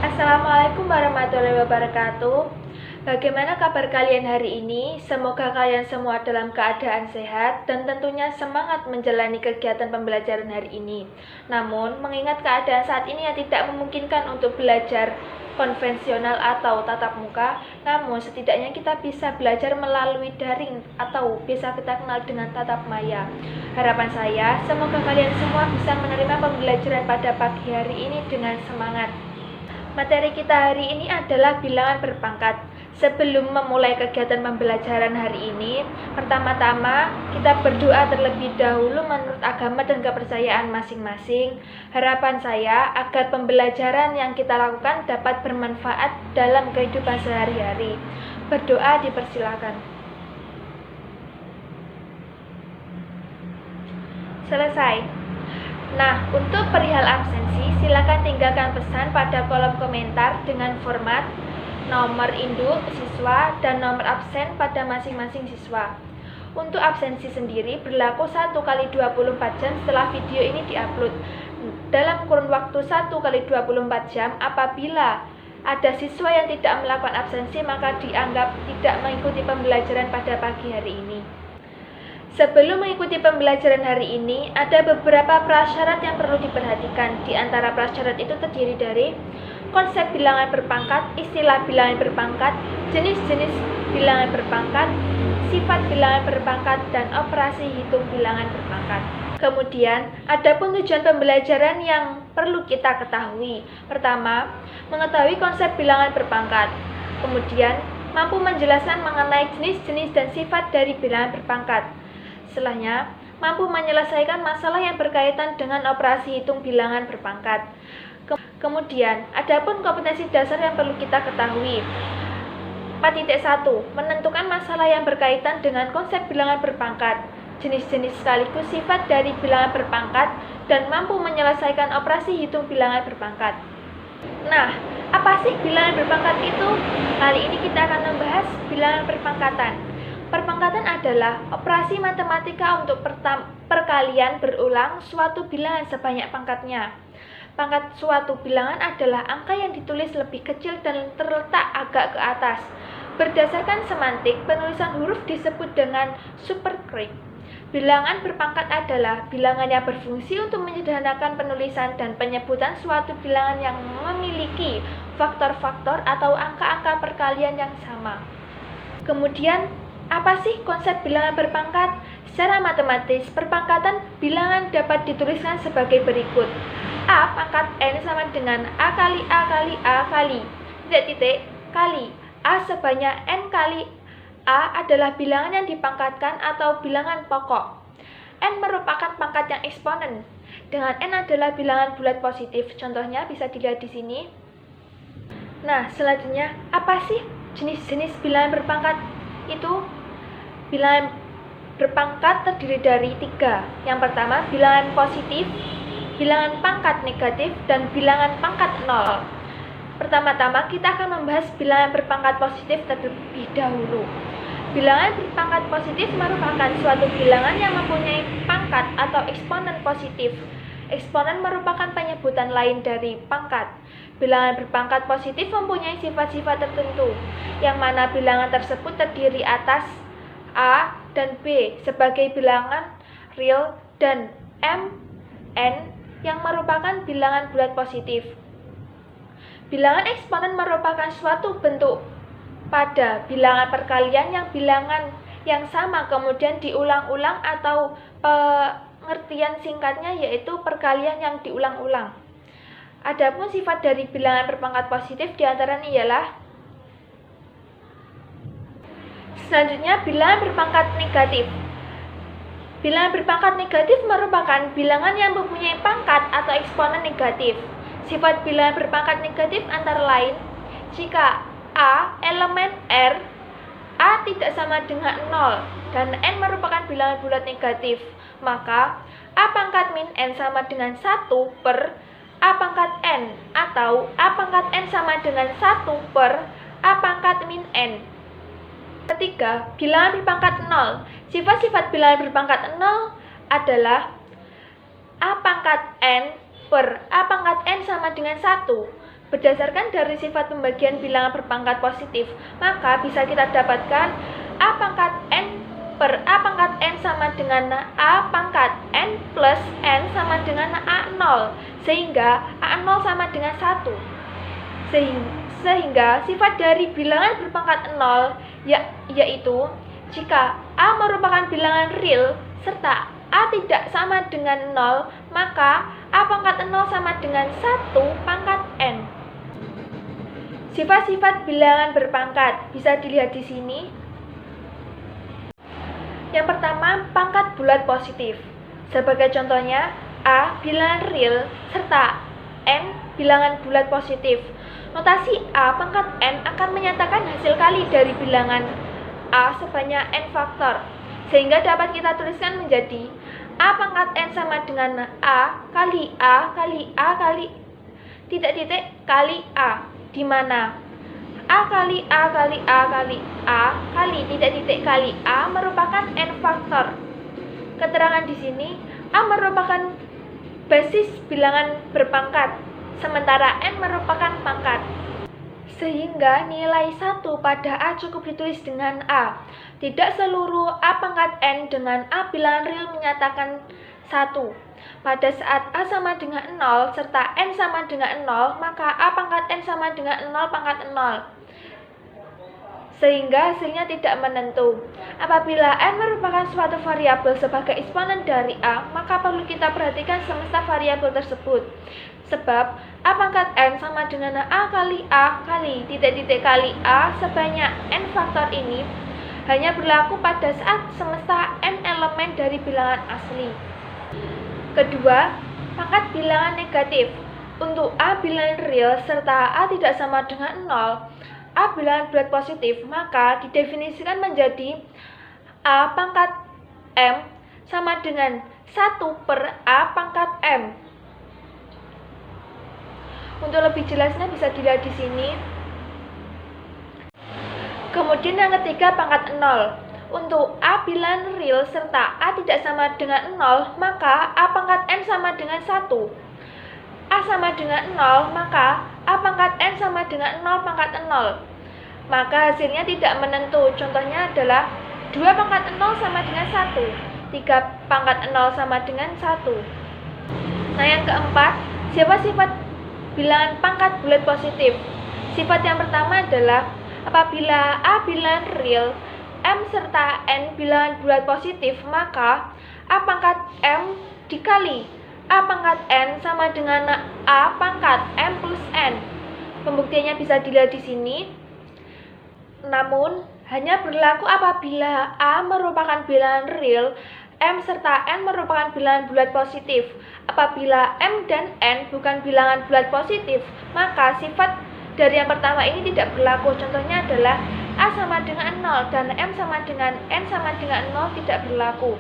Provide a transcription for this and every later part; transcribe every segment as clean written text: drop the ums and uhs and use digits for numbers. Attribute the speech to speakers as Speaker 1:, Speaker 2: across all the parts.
Speaker 1: Assalamualaikum warahmatullahi wabarakatuh. Bagaimana kabar kalian hari ini? Semoga kalian semua dalam keadaan sehat dan tentunya semangat menjalani kegiatan pembelajaran hari ini. Namun, mengingat keadaan saat ini yang tidak memungkinkan untuk belajar konvensional atau tatap muka, namun setidaknya kita bisa belajar melalui daring atau bisa kita kenal dengan tatap maya. Harapan saya, semoga kalian semua bisa menerima pembelajaran pada pagi hari ini dengan semangat. Materi kita hari ini adalah bilangan berpangkat. Sebelum memulai kegiatan pembelajaran hari ini, pertama-tama kita berdoa terlebih dahulu menurut agama dan kepercayaan masing-masing. Harapan saya agar pembelajaran yang kita lakukan dapat bermanfaat dalam kehidupan sehari-hari. Berdoa dipersilakan. Selesai. Nah, untuk perihal absensi, silakan tinggalkan pesan pada kolom komentar dengan format nomor induk siswa dan nomor absen pada masing-masing siswa. Untuk absensi sendiri berlaku 1 kali 24 jam setelah video ini diupload. Dalam kurun waktu 1 kali 24 jam, apabila ada siswa yang tidak melakukan absensi, maka dianggap tidak mengikuti pembelajaran pada pagi hari ini. Sebelum mengikuti pembelajaran hari ini, ada beberapa prasyarat yang perlu diperhatikan. Di antara prasyarat itu terdiri dari konsep bilangan berpangkat, istilah bilangan berpangkat, jenis-jenis bilangan berpangkat, sifat bilangan berpangkat, dan operasi hitung bilangan berpangkat. Kemudian, ada pun tujuan pembelajaran yang perlu kita ketahui. Pertama, mengetahui konsep bilangan berpangkat. Kemudian, mampu menjelaskan mengenai jenis-jenis dan sifat dari bilangan berpangkat. Setelahnya, mampu menyelesaikan masalah yang berkaitan dengan operasi hitung bilangan berpangkat. Kemudian, ada pun kompetensi dasar yang perlu kita ketahui. 4.1. Menentukan masalah yang berkaitan dengan konsep bilangan berpangkat, jenis-jenis sekaligus sifat dari bilangan berpangkat, dan mampu menyelesaikan operasi hitung bilangan berpangkat. Nah, apa sih bilangan berpangkat itu? Kali ini kita akan membahas bilangan perpangkatan. Perpangkatan adalah operasi matematika untuk perkalian berulang suatu bilangan sebanyak pangkatnya. Pangkat suatu bilangan adalah angka yang ditulis lebih kecil dan terletak agak ke atas. Berdasarkan semantik, penulisan huruf disebut dengan superscript. Bilangan berpangkat adalah bilangan yang berfungsi untuk menyederhanakan penulisan dan penyebutan suatu bilangan yang memiliki faktor-faktor atau angka-angka perkalian yang sama. Kemudian, apa sih konsep bilangan berpangkat? Secara matematis, perpangkatan bilangan dapat dituliskan sebagai berikut. A pangkat N sama dengan A kali A kali A kali titik kali A sebanyak N kali A adalah bilangan yang dipangkatkan atau bilangan pokok. N merupakan pangkat yang eksponen, dengan N adalah bilangan bulat positif. Contohnya bisa dilihat di sini. Nah, selanjutnya, apa sih jenis-jenis bilangan berpangkat itu? Bilangan berpangkat terdiri dari 3. Yang pertama, bilangan positif, bilangan pangkat negatif, dan bilangan pangkat 0. Pertama-tama kita akan membahas bilangan berpangkat positif terlebih dahulu. Bilangan berpangkat positif merupakan suatu bilangan yang mempunyai pangkat atau eksponen positif. Eksponen merupakan penyebutan lain dari pangkat. Bilangan berpangkat positif mempunyai sifat-sifat tertentu, yang mana bilangan tersebut terdiri atas A dan B sebagai bilangan real dan M, N yang merupakan bilangan bulat positif. Bilangan eksponen merupakan suatu bentuk pada bilangan perkalian yang bilangan yang sama kemudian diulang-ulang atau pengertian singkatnya yaitu perkalian yang diulang-ulang. Adapun sifat dari bilangan berpangkat positif diantaranya ialah selanjutnya, bilangan berpangkat negatif. Bilangan berpangkat negatif merupakan bilangan yang mempunyai pangkat atau eksponen negatif. Sifat bilangan berpangkat negatif antara lain, jika A elemen R, A tidak sama dengan 0, dan N merupakan bilangan bulat negatif, maka A pangkat min N sama dengan 1 per A pangkat N, atau A pangkat N sama dengan 1 per A pangkat min N. Ketiga, bilangan berpangkat 0. Sifat-sifat bilangan berpangkat 0 adalah A pangkat N per A pangkat N sama dengan 1. Berdasarkan dari sifat pembagian bilangan berpangkat positif, maka bisa kita dapatkan A pangkat N per A pangkat N sama dengan A pangkat N plus N sama dengan A0, sehingga A0 sama dengan 1. Sehingga sifat dari bilangan berpangkat 0 yaitu jika A merupakan bilangan real serta A tidak sama dengan 0, maka A pangkat 0 sama dengan 1 pangkat N. Sifat-sifat bilangan berpangkat bisa dilihat di sini. Yang pertama, pangkat bulat positif. Sebagai contohnya, A bilangan real serta N bilangan bulat positif. Notasi A pangkat N akan menyatakan hasil kali dari bilangan A sebanyak N faktor, sehingga dapat kita tuliskan menjadi A pangkat N sama dengan A kali A kali A kali titik-titik kali A, di mana A kali A kali A kali A kali titik-titik kali A merupakan N faktor. Keterangan di sini, A merupakan basis bilangan berpangkat, sementara N merupakan pangkat. Sehingga nilai 1 pada A cukup ditulis dengan A. Tidak seluruh A pangkat N dengan A bilangan real menyatakan 1. Pada saat A sama dengan 0 serta N sama dengan 0, maka A pangkat N sama dengan 0 pangkat 0. Sehingga hasilnya tidak menentu. Apabila N merupakan suatu variabel sebagai eksponen dari A, maka perlu kita perhatikan semesta variabel tersebut. Sebab A pangkat N sama dengan A kali titik-titik kali A sebanyak N faktor ini hanya berlaku pada saat semesta N elemen dari bilangan asli. Kedua, pangkat bilangan negatif. Untuk A bilangan real serta A tidak sama dengan 0, A bilangan bulat positif, maka didefinisikan menjadi A pangkat M sama dengan 1 per A pangkat M. Untuk lebih jelasnya bisa dilihat di sini. Kemudian yang ketiga, pangkat 0. Untuk A bilangan real serta A tidak sama dengan 0, maka A pangkat N sama dengan 1. A sama dengan 0, maka A pangkat N sama dengan 0 pangkat 0. Maka hasilnya tidak menentu. Contohnya adalah 2 pangkat 0 sama dengan 1, 3 pangkat 0 sama dengan 1. Nah, yang keempat, sifat-sifat bilangan pangkat bulat positif. Sifat yang pertama adalah apabila A bilangan real, M serta N bilangan bulat positif, maka A pangkat M dikali A pangkat N sama dengan A pangkat M plus N. Pembuktiannya bisa dilihat di sini. Namun, hanya berlaku apabila A merupakan bilangan real, M serta N merupakan bilangan bulat positif. Apabila M dan N bukan bilangan bulat positif, maka sifat dari yang pertama ini tidak berlaku. Contohnya adalah A sama dengan 0 dan M sama dengan N sama dengan 0 tidak berlaku.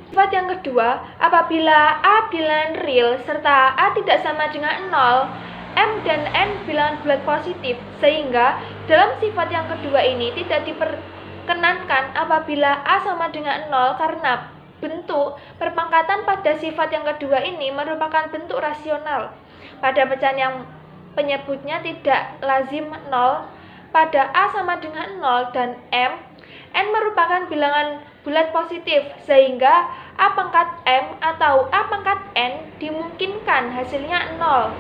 Speaker 1: Sifat yang kedua, apabila A bilangan real serta A tidak sama dengan 0, M dan N bilangan bulat positif, sehingga dalam sifat yang kedua ini tidak diperkenankan apabila A sama dengan 0 karena bentuk perpangkatan pada sifat yang kedua ini merupakan bentuk rasional. Pada pecahan yang penyebutnya tidak lazim 0, pada A sama dengan 0 dan M, N merupakan bilangan bulat positif, sehingga A pangkat M atau A pangkat N dimungkinkan hasilnya 0.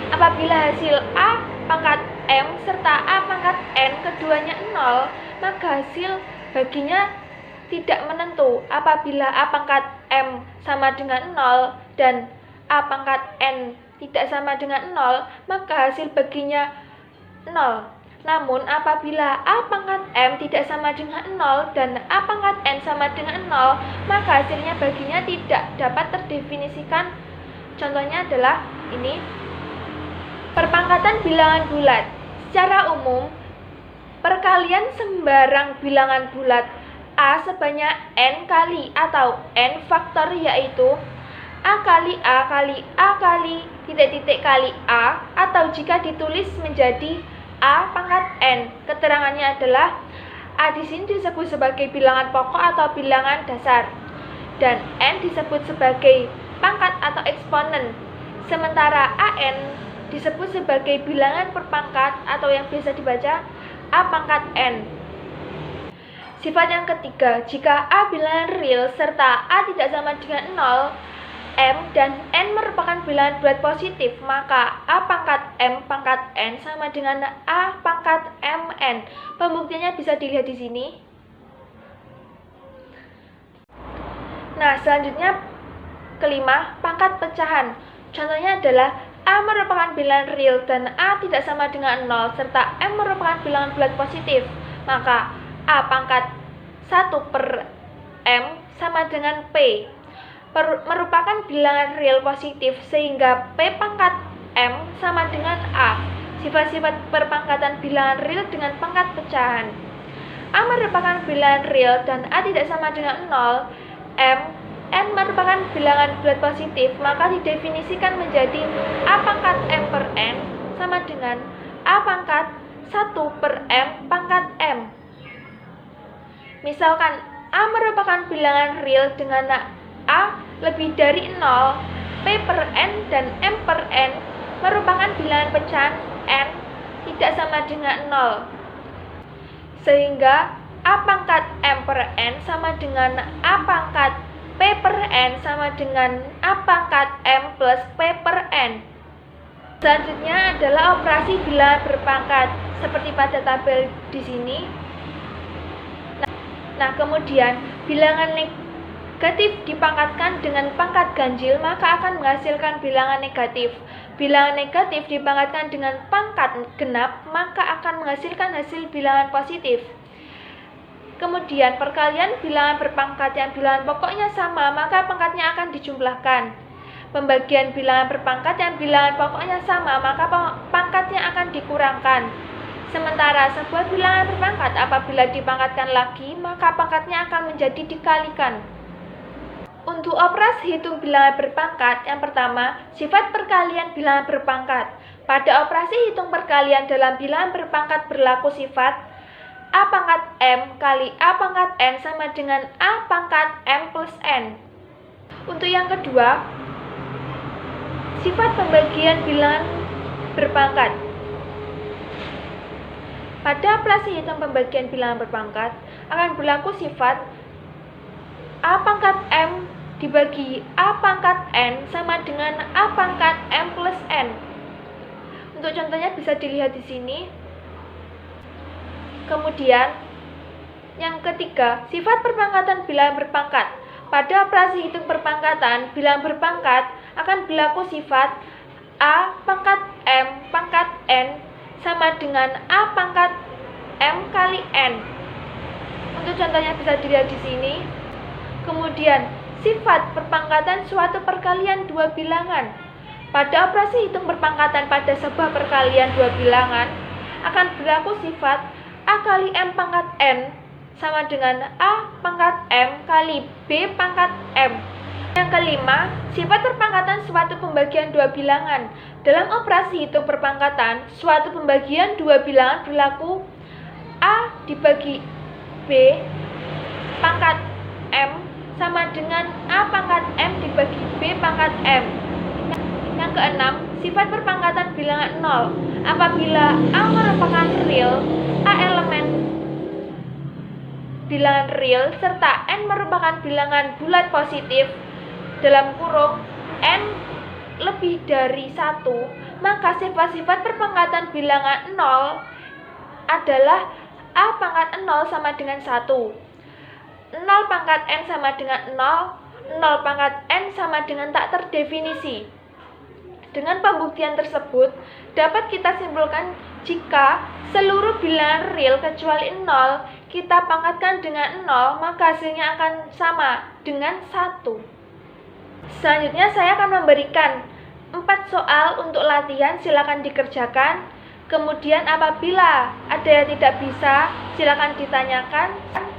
Speaker 1: Apabila hasil A pangkat M serta A pangkat N keduanya 0, maka hasil baginya tidak menentu. Apabila A pangkat M sama dengan 0 dan A pangkat N tidak sama dengan 0, maka hasil baginya 0. Namun apabila A pangkat M tidak sama dengan 0 dan A pangkat N sama dengan 0, maka hasilnya baginya tidak dapat terdefinisikan. Contohnya adalah ini. Perpangkatan bilangan bulat. Secara umum, perkalian sembarang bilangan bulat A sebanyak N kali atau N faktor, yaitu A kali A kali A kali titik-titik kali A, atau jika ditulis menjadi A pangkat N. Keterangannya adalah A di sini disebut sebagai bilangan pokok atau bilangan dasar, dan N disebut sebagai pangkat atau eksponen. Sementara AN disebut sebagai bilangan berpangkat atau yang biasa dibaca A pangkat N. Sifat yang ketiga, jika A bilangan real serta A tidak sama dengan 0, M dan N merupakan bilangan bulat positif, maka A pangkat M pangkat N sama dengan A pangkat Mn. Pembuktiannya bisa dilihat di sini. Nah, selanjutnya kelima, pangkat pecahan. Contohnya adalah A merupakan bilangan real dan A tidak sama dengan 0, serta M merupakan bilangan bulat positif, maka A pangkat 1 per M sama dengan P merupakan bilangan real positif, sehingga P pangkat M sama dengan A. Sifat-sifat perpangkatan bilangan real dengan pangkat pecahan. A merupakan bilangan real dan A tidak sama dengan 0, N merupakan bilangan bulat positif, maka didefinisikan menjadi A pangkat M per N sama dengan A pangkat 1 per M pangkat M. Misalkan A merupakan bilangan real dengan A lebih dari 0, P per N dan M per N merupakan bilangan pecahan N tidak sama dengan 0. Sehingga A pangkat M per N sama dengan A pangkat P per N sama dengan A pangkat M plus P per N. Selanjutnya adalah operasi bilangan berpangkat, seperti pada tabel di sini. Nah, kemudian bilangan negatif dipangkatkan dengan pangkat ganjil, maka akan menghasilkan bilangan negatif. Bilangan negatif dipangkatkan dengan pangkat genap, maka akan menghasilkan hasil bilangan positif. Kemudian perkalian bilangan berpangkat yang bilangan pokoknya sama, maka pangkatnya akan dijumlahkan. Pembagian bilangan berpangkat yang bilangan pokoknya sama, maka pangkatnya akan dikurangkan. Sementara sebuah bilangan berpangkat apabila dipangkatkan lagi, maka pangkatnya akan menjadi dikalikan. Untuk operasi hitung bilangan berpangkat, yang pertama, sifat perkalian bilangan berpangkat. Pada operasi hitung perkalian dalam bilangan berpangkat berlaku sifat A pangkat M kali A pangkat N sama dengan A pangkat M plus N. Untuk yang kedua, sifat pembagian bilangan berpangkat. Pada operasi hitung pembagian bilangan berpangkat akan berlaku sifat A pangkat M dibagi A pangkat N sama dengan A pangkat M plus N. Untuk contohnya bisa dilihat di sini. Kemudian, yang ketiga, sifat perpangkatan bilangan berpangkat. Pada operasi hitung perpangkatan bilangan berpangkat akan berlaku sifat A pangkat M pangkat N sama dengan A pangkat M kali N. Untuk contohnya bisa dilihat di sini. Kemudian, sifat perpangkatan suatu perkalian dua bilangan. Pada operasi hitung perpangkatan pada sebuah perkalian dua bilangan akan berlaku sifat A kali M pangkat N sama dengan A pangkat M kali B pangkat M. Yang kelima, sifat perpangkatan suatu pembagian dua bilangan. Dalam operasi hitung perpangkatan, suatu pembagian dua bilangan berlaku A dibagi B pangkat M sama dengan A pangkat M dibagi B pangkat M. Yang keenam, sifat perpangkatan bilangan 0. Apabila A merupakan real, A elemen bilangan real serta N merupakan bilangan bulat positif dalam kurung N lebih dari 1, maka sifat-sifat perpangkatan bilangan 0 adalah A pangkat 0 sama dengan 1, 0 pangkat N sama dengan 0, 0 pangkat N sama dengan tak terdefinisi. Dengan pembuktian tersebut, dapat kita simpulkan jika seluruh bilangan real kecuali 0 kita pangkatkan dengan 0, maka hasilnya akan sama dengan 1. Selanjutnya saya akan memberikan 4 soal untuk latihan, silakan dikerjakan. Kemudian apabila ada yang tidak bisa, silakan ditanyakan.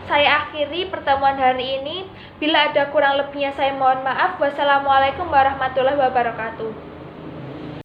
Speaker 1: Saya akhiri pertemuan hari ini. Bila ada kurang lebihnya saya mohon maaf. Wassalamualaikum warahmatullahi wabarakatuh.